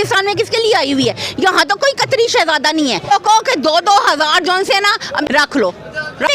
पाकिस्तान में किसके लिए आई हुई है? यहाँ तो कोई कतरी शहजादा नहीं है। तो कहो कि 2-2 हज़ार जौन से ना रख लो।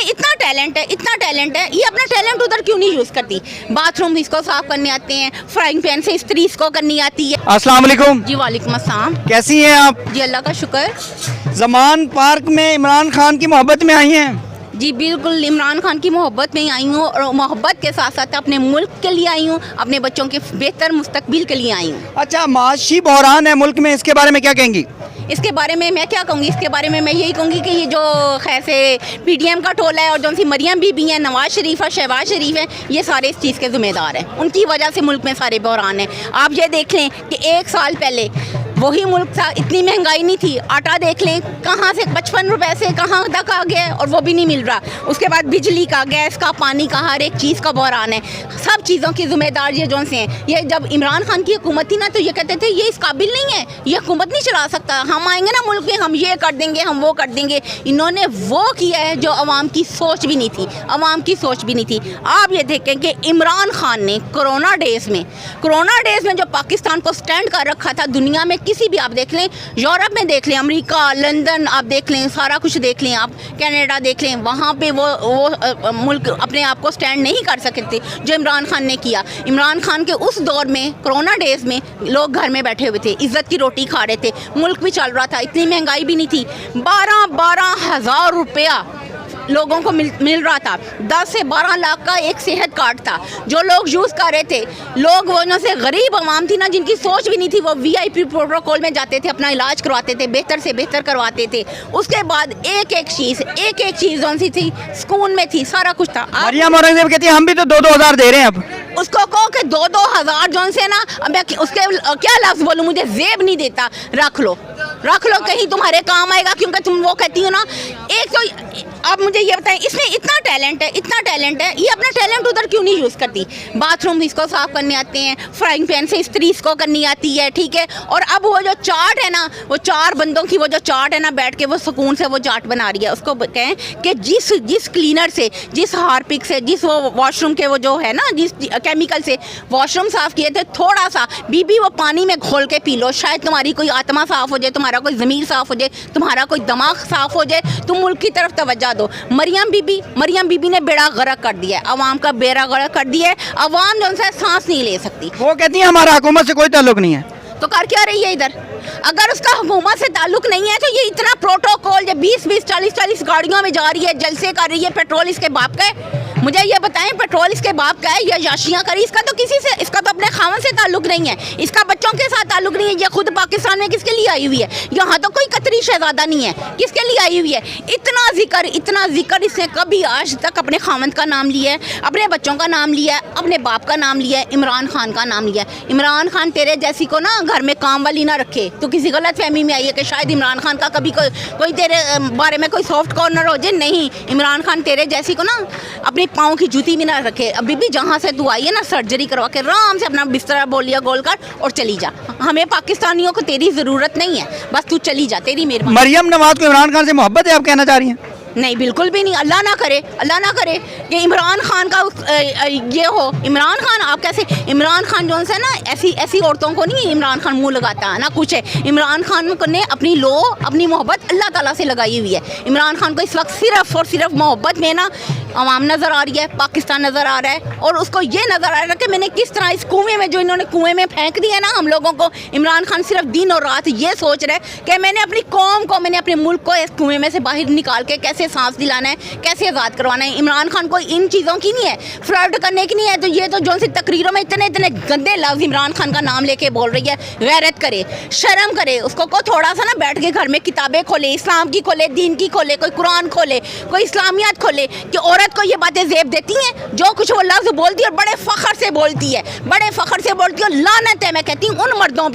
इतना टैलेंट है, इतना टैलेंट है, ये अपना टैलेंट उधर क्यों नहीं यूज करती? बाथरूम इसको साफ करने आते हैं, फ्राइंग पैन से इस्त्री इसको करनी आती है। अस्सलाम वालेकुम जी वालेकुम अस्सलाम। कैसी हैं आप? जी अल्लाह का शुक्र। जमान पार्क में इमरान खान की मोहब्बत में आई हैं? जी बिल्कुल, इमरान खान की मोहब्बत में ही आई हूँ और मोहब्बत के साथ साथ अपने मुल्क के लिए आई हूँ, अपने बच्चों के बेहतर मुस्तकबिल के लिए आई हूँ। अच्छा, माशी बहरान है मुल्क में, इसके बारे में क्या कहेंगी? इसके बारे में मैं क्या कहूँगी? इसके बारे में मैं यही कहूँगी कि ये जो खैर से पीटीएम का टोला है और जो सी मरियम बीबी हैं, नवाज शरीफ है, शहबाज शरीफ है, ये सारे इस चीज़ के ज़िम्मेदार हैं। उनकी वजह से मुल्क में सारे बहरान हैं। आप ये देख लें कि 1 साल पहले वही मुल्क था, इतनी महंगाई नहीं थी। आटा देख लें कहाँ से 55 रुपए से कहाँ तक आ गया और वो भी नहीं मिल रहा। उसके बाद बिजली का, गैस का, पानी का, हर एक चीज़ का बहरान है। सब चीज़ों की जिम्मेदार ये जो से हैं। ये जब इमरान खान की हुकूमत थी ना तो ये कहते थे ये इस काबिल नहीं है, ये हुकूमत नहीं चला सकता, हम आएंगे ना मुल्क में हम ये कर देंगे, हम वो कर देंगे। इन्होंने वो किया है जो अवाम की सोच भी नहीं थी, अवाम की सोच भी नहीं थी। आप ये देखें कि इमरान खान ने कोरोना डेज़ में जो पाकिस्तान को स्टैंड कर रखा था, दुनिया में किसी भी आप देख लें, यूरोप में देख लें, अमेरिका, लंदन आप देख लें, सारा कुछ देख लें, आप कनाडा देख लें, वहाँ पे वो मुल्क अपने आप को स्टैंड नहीं कर सकते जो इमरान खान ने किया। इमरान खान के उस दौर में कोरोना डेज़ में लोग घर में बैठे हुए थे, इज़्ज़त की रोटी खा रहे थे, मुल्क भी चल रहा था, इतनी महंगाई भी नहीं थी। 12-12 हज़ार रुपया लोगों को मिल रहा था। 10 से 12 लाख का एक सेहत कार्ड था जो लोग यूज़ कर रहे थे। लोग वो जो से गरीब आवाम थी ना, जिनकी सोच भी नहीं थी, वो VIP प्रोटोकॉल में जाते थे, अपना इलाज करवाते थे, बेहतर से बेहतर करवाते थे। उसके बाद एक एक चीज़ जो सी थी सुकून में थी, सारा कुछ था। मरियम औरंगजेब कहती है हम भी तो 2-2 हज़ार दे रहे हैं। अब उसको कहो कि 2-2 हज़ार जौन से ना, मैं उसके क्या लफ्ज़ बोलूँ, मुझे जेब नहीं देता। रख लो कहीं तुम्हारे काम आएगा, क्योंकि तुम वो कहती हो ना। एक तो आप मुझे ये बताएं, इसमें इतना टैलेंट है, ये अपना टैलेंट उधर क्यों नहीं यूज़ करती? बाथरूम इसको साफ करने आते हैं, फ्राइंग पैन से इस्त्री इसको करनी आती है, ठीक है। और अब वो जो चार्ट है ना, वो 4 बंदों की वो जो चार्ट है ना, बैठ के वो सुकून से वो चार्ट बना रही है। उसको कहें कि जिस क्लीनर से, जिस हार्पिक से, जिस वो वॉशरूम के वो जो है ना, जिस केमिकल से वॉशरूम साफ़ किए थे, थोड़ा सा बीबी वो पानी में घोल के पी लो, शायद तुम्हारी कोई आत्मा साफ़ हो जाए, तुम्हारा कोई ज़मीर साफ़ हो जाए, तुम्हारा कोई दिमाग साफ़ हो जाए, तुम मुल्क की तरफ तवज्जो दो। मरियम बीबी ने बेड़ा गर्क कर दिया है, अवाम का बेड़ा गर्क कर दिया है। अवाम जो है सांस नहीं ले सकती। वो कहती है हमारा हुकूमत से कोई ताल्लुक नहीं है। तो कर क्या रही है इधर? अगर उसका हुकूमत से ताल्लुक नहीं है तो ये इतना प्रोटोकॉल जो 20-20, 40-40 गाड़ियों में जा रही है, जलसे कर रही है, पेट्रोल इसके बाप का है। मुझे ये बताएं, पेट्रोल इसके बाप का है या याशियाँ करी? इसका तो किसी से, इसका तो अपने खावन से ताल्लुक नहीं है, इसका बच्चों के साथ ताल्लुक नहीं है। ये खुद पाकिस्तान में किसके लिए आई हुई है? यहाँ तो कोई कतरी शहजादा नहीं है, किसके लिए आई हुई है? इतना जिक्र इसने कभी आज तक अपने खावन का नाम लिया है, अपने बच्चों का नाम लिया है, अपने बाप का नाम लिया है, इमरान खान का नाम लिया है। इमरान खान तेरे जैसी को ना घर में काम वाली ना रखे तो किसी गलत फहमी में आई है कि शायद इमरान खान का कभी कोई तेरे बारे में कोई सॉफ्ट कॉर्नर हो जाए। नहीं, इमरान खान तेरे जैसी को ना अपने पाँव की जूती भी ना रखे। अभी भी जहाँ से तू आई है ना, सर्जरी करवा के आराम से अपना बिस्तरा बोलिया गोल कर और चली जा। हमें पाकिस्तानियों को तेरी ज़रूरत नहीं है, बस तू चली जा, तेरी मेहरबानी। मरियम नवाज को इमरान खान से मोहब्बत है, आप कहना चाह रही हैं? नहीं, बिल्कुल भी नहीं। अल्लाह ना करे कि इमरान खान का ये हो। इमरान खान आप कैसे, इमरान खान जो है ना, ऐसी औरतों को नहीं इमरान खान मुंह लगाता ना कुछ है। इमरान खान ने अपनी मोहब्बत अल्लाह ताला से लगाई हुई है। इमरान खान को इस वक्त सिर्फ और सिर्फ मोहब्बत में ना अवाम नज़र आ रही है, पाकिस्तान नज़र आ रहा है, और उसको ये नज़र आ रहा है कि मैंने किस तरह इस कुएं में, जो इन्होंने कुएं में फेंक दिया ना हम लोगों को, इमरान खान सिर्फ दिन और रात ये सोच रहा है कि मैंने अपनी कौम को, मैंने अपने मुल्क को इस कुएं में से बाहर निकाल के कैसे सांस दिलाना है, कैसे आज़ाद करवाना है। इमरान खान को इन चीज़ों की नहीं है, फ्लर्ट करने की नहीं है। तो ये तो जो सी तकरीरों में इतने गंदे लफ्ज़ इमरान खान का नाम लेके बोल रही है, गैरत करे, शर्म करे। उसको को थोड़ा सा ना बैठ के घर में किताबें खोले, इस्लाम की खोले, दीन की खोले, कोई कुरान खोले, कोई इस्लामियात खोले, कि औरत को ये बातें जेब देती हैं, जो कुछ वो लफ्ज़ बोलती है और बड़े फ़ख्र से बोलती है, लानत है मैं कहती हूँ उन मर्दों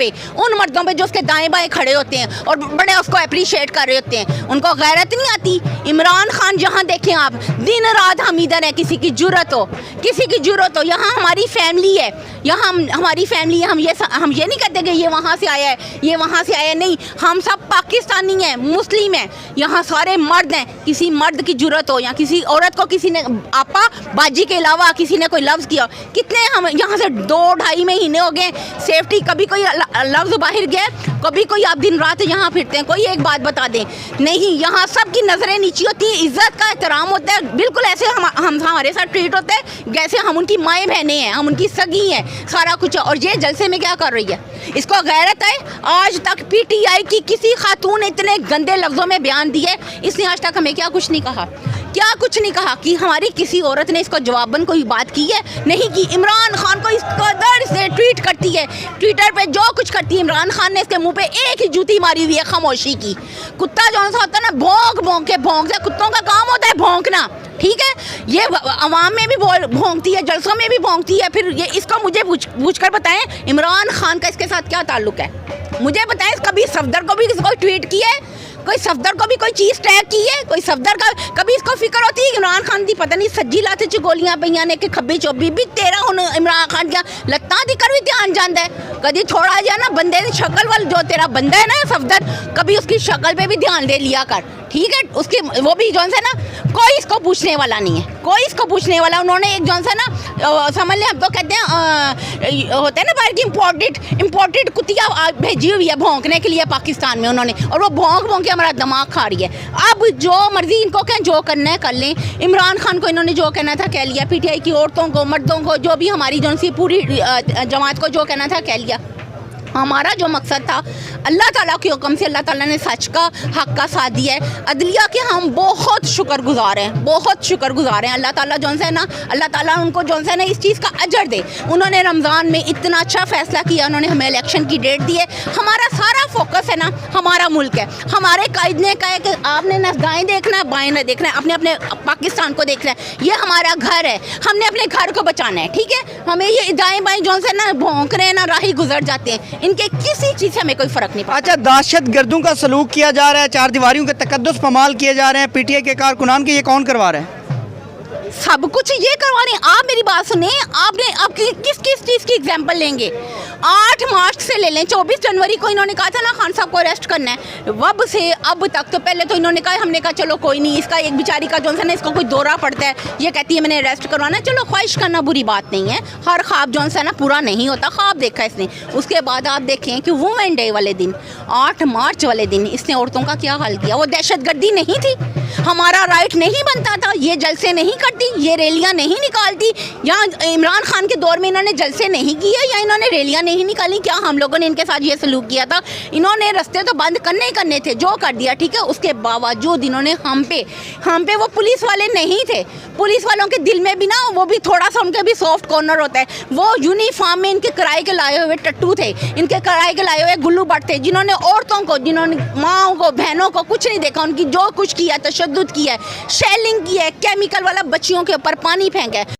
पे जो उसके दाएं बाएं खड़े होते हैं और बड़े उसको अप्रिशिएट कर रहे होते हैं। उनको गैरत नहीं आती। इमरान खान जहाँ देखें आप, दिन रात हम इधर हैं, किसी की जरूरत हो, यहाँ हमारी फैमिली है, यहाँ हमारी फैमिली है। हम ये नहीं कहते कि ये वहाँ से आया है, ये वहाँ से आया है, नहीं, हम सब पाकिस्तानी हैं, मुस्लिम हैं, यहाँ सारे मर्द हैं। किसी मर्द की जरूरत हो या किसी औरत को किसी ने आपा बाजी के अलावा किसी ने कोई लफ्ज़ किया, कितने हम यहाँ से 2-2.5 महीने हो गए, सेफ्टी कभी कोई लफ्ज़ बाहर गया, कभी कोई आप दिन रात यहाँ फिरते हैं, कोई एक बात बता दें, नहीं, यहाँ सब की नज़रें नीची होती है, इज्जत का एहतराम होता है, बिल्कुल ऐसे हम हमारे साथ ट्रीट होते हैं जैसे हम उनकी माएँ बहनें हैं, हम उनकी सगी हैं, सारा कुछ है। और ये जलसे में क्या कर रही है, इसको गैरत है? आज तक PTI की किसी खातून ने इतने गंदे लफ्ज़ों में बयान दिए, इसने आज तक हमें क्या कुछ नहीं कहा, क्या कुछ नहीं कहा कि हमारी किसी औरत ने इसको जवाबन कोई बात की है, नहीं की। इमरान खान को इस कदर से ट्वीट करती है, ट्विटर पे जो कुछ करती है, इमरान खान ने इसके मुंह पे एक ही जूती मारी हुई है, खामोशी की। कुत्ता जो सा होता है ना, भौंक के भौंकता, कुत्तों का काम होता है भौंकना, ठीक है, ये अवाम में भी भौंकती है, जलसों में भी भौंकती है। फिर ये इसको मुझे पूछ कर बताएं, इमरान खान का इसके साथ क्या ताल्लुक है, मुझे बताएं। कभी सफदर को भी किसी ट्वीट किया है, कोई सफदर को भी कोई चीज़ टैग की है, कोई सफदर का कभी इसको फिक्र होती है कि इमरान खान की पता नहीं सज्जी लाते च गोलियां पईयां ने कि खब्बी चोबी भी तेरा हुन इमरान खान दियां लत्तां दी कर भी ध्यान जांदा है। कभी थोड़ा जा ना बंदे की शक्ल वाल, जो तेरा बंदा है ना सफदर, कभी उसकी शक्ल पे भी ध्यान दे लिया कर, ठीक है। उसकी वो भी जौन से ना कोई इसको पूछने वाला नहीं है, कोई इसको पूछने वाला। उन्होंने एक जौन सा ना समझ लें, हम तो कहते हैं होता है ना बाहर की इम्पोर्टेड कुतिया भेजी हुई है भौंकने के लिए पाकिस्तान में उन्होंने, और वो भौंक के हमारा दिमाग खा रही है। अब जो मर्जी इनको कहें, जो करना है कर लें। इमरान खान को इन्होंने जो कहना था कह लिया, PTI की औरतों को, मर्दों को, जो भी हमारी जौन सी पूरी जमात को जो कहना था कह लिया। हमारा जो मकसद था, अल्लाह ताला के हुक्म से अल्लाह ताला ने सच का, हक का साथ दिया है। अदलिया के हम बहुत शुक्रगुजार हैं, बहुत शुक्रगुजार हैं। अल्लाह ताला जौन सा है ना, अल्लाह ताला उनको जौन सा है ना इस चीज़ का अजर दे। उन्होंने रमज़ान में इतना अच्छा फ़ैसला किया, उन्होंने हमें इलेक्शन की डेट दी है। हमारा सारा फोकस है ना हमारा मुल्क है। हमारे कायद ने कहा है कि आपने ना दाएँ देखना है बाएँ ना देखना है, अपने अपने पाकिस्तान को देखना है। ये हमारा घर है, हमने अपने घर को बचाना है, ठीक है। हमें ये दाएँ बाएँ जौन से ना भौंक रहे हैं ना, राही गुजर जाते हैं, इनके किसी चीज़ से हमें कोई फ़र्क नहीं पड़ता। अच्छा, दहशत गर्दों का सलूक किया जा रहा है, 4 दीवारियों के तकद्दुस पमाल किए जा रहे हैं PTI के कारकुनान के, ये कौन करवा रहा है? सब कुछ ये करवा रहे हैं। आप मेरी बात सुने, आप किस चीज़ की एग्जांपल लेंगे? 8 मार्च से ले लें, 24 जनवरी को इन्होंने कहा था ना खान साहब को अरेस्ट करना है, वब से अब तक तो पहले तो इन्होंने कहा, हमने कहा चलो कोई नहीं, इसका एक बेचारी का जो है ना इसको कोई दौरा पड़ता है, ये कहती है मैंने अरेस्ट करवाना है, चलो ख्वाहिश करना बुरी बात नहीं है, हर ख्वाब जो है ना पूरा नहीं होता, ख्वाब देखा इसने। उसके बाद आप देखें कि वुमेन डे वाले दिन, 8 मार्च वाले दिन इसने औरतों का क्या हाल किया। वो दहशतगर्दी नहीं थी, हमारा राइट नहीं बनता था, ये जलसे नहीं करती, ये रैलियां नहीं निकालती, या इमरान खान के दौर में इन्होंने जलसे नहीं किए या इन्होंने रैलियां नहीं निकाली। क्या हम लोगों ने इनके साथ ये सलूक किया था? इन्होंने रास्ते तो बंद करने ही करने थे, जो कर दिया, ठीक है। उसके बावजूद इन्होंने हम पे वो पुलिस वाले नहीं थे, पुलिस वालों के दिल में भी ना वो भी थोड़ा सा उनके भी सॉफ्ट कॉर्नर होता है। वो यूनिफॉर्म में इनके किराए के लाए हुए टट्टू थे, इनके किराए के लाए हुए गुल्लू भट्ट थे, जिन्होंने औरतों को, जिन्होंने माओ को, बहनों को कुछ नहीं देखा, उनकी जो कुछ किया, तशद्दुद किया है, शेलिंग की है, केमिकल वाला बच्चियों के ऊपर पानी फेंका है।